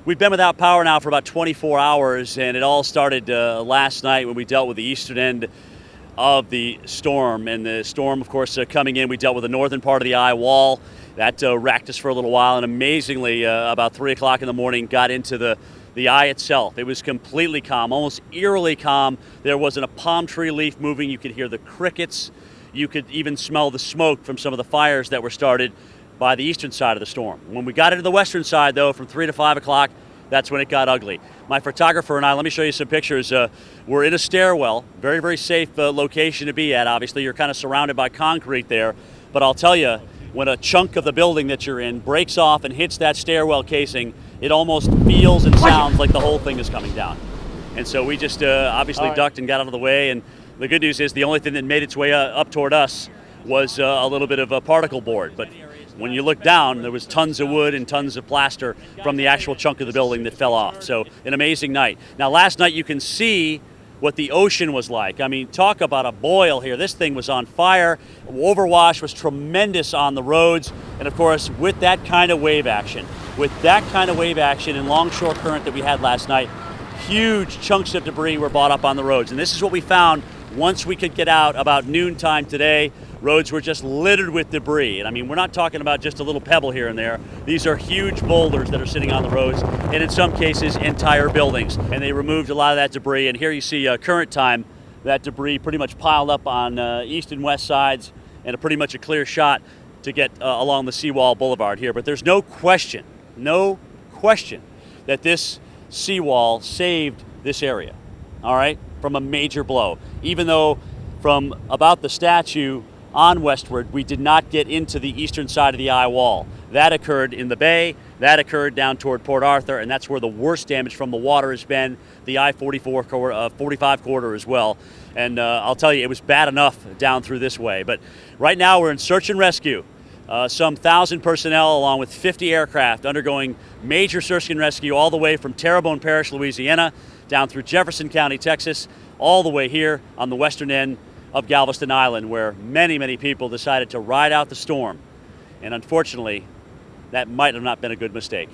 We've been without power now for about 24 hours, and it all started last night when we dealt with the eastern end of the storm. And the storm, of course, coming in, we dealt with the northern part of the eye wall. That racked us for a little while, and amazingly, about 3 o'clock in the morning, got into the eye itself. It was completely calm, almost eerily calm. There wasn't a palm tree leaf moving. You could hear the crickets. You could even smell the smoke from some of the fires that were started by the eastern side of the storm. When we got into the western side, though, from 3 to 5 o'clock, that's when it got ugly. My photographer and I, let me show you some pictures. We're in a stairwell, very, very safe location to be at. Obviously, you're kind of surrounded by concrete there. But I'll tell you, when a chunk of the building that you're in breaks off and hits that stairwell casing, it almost feels and sounds like the whole thing is coming down. And so we just obviously ducked and got out of the way. And the good news is the only thing that made its way up toward us was a little bit of a particle board. But when you look down, there was tons of wood and tons of plaster from the actual chunk of the building that fell off. So an amazing night. Now last night you can see what the ocean was like. I mean, talk about a boil here. This thing was on fire. Overwash was tremendous on the roads. And of course, with that kind of wave action, and longshore current that we had last night, huge chunks of debris were brought up on the roads. And this is what we found once we could get out about noontime today. Roads were just littered with debris. And I mean, we're not talking about just a little pebble here and there. These are huge boulders that are sitting on the roads, and in some cases, entire buildings. And they removed a lot of that debris. And here you see current time, that debris pretty much piled up on east and west sides, and pretty much a clear shot to get along the Seawall Boulevard here. But there's no question that this seawall saved this area, all right, from a major blow. Even though from about the statue on westward, we did not get into the eastern side of the eye wall. That occurred in the bay, that occurred down toward Port Arthur, and that's where the worst damage from the water has been, the I-45 corridor as well. And I'll tell you, it was bad enough down through this way. But right now we're in search and rescue. Some 1,000 personnel along with 50 aircraft undergoing major search and rescue all the way from Terrebonne Parish, Louisiana, down through Jefferson County, Texas, all the way here on the western end of Galveston Island, where many, many people decided to ride out the storm. And unfortunately, that might have not been a good mistake.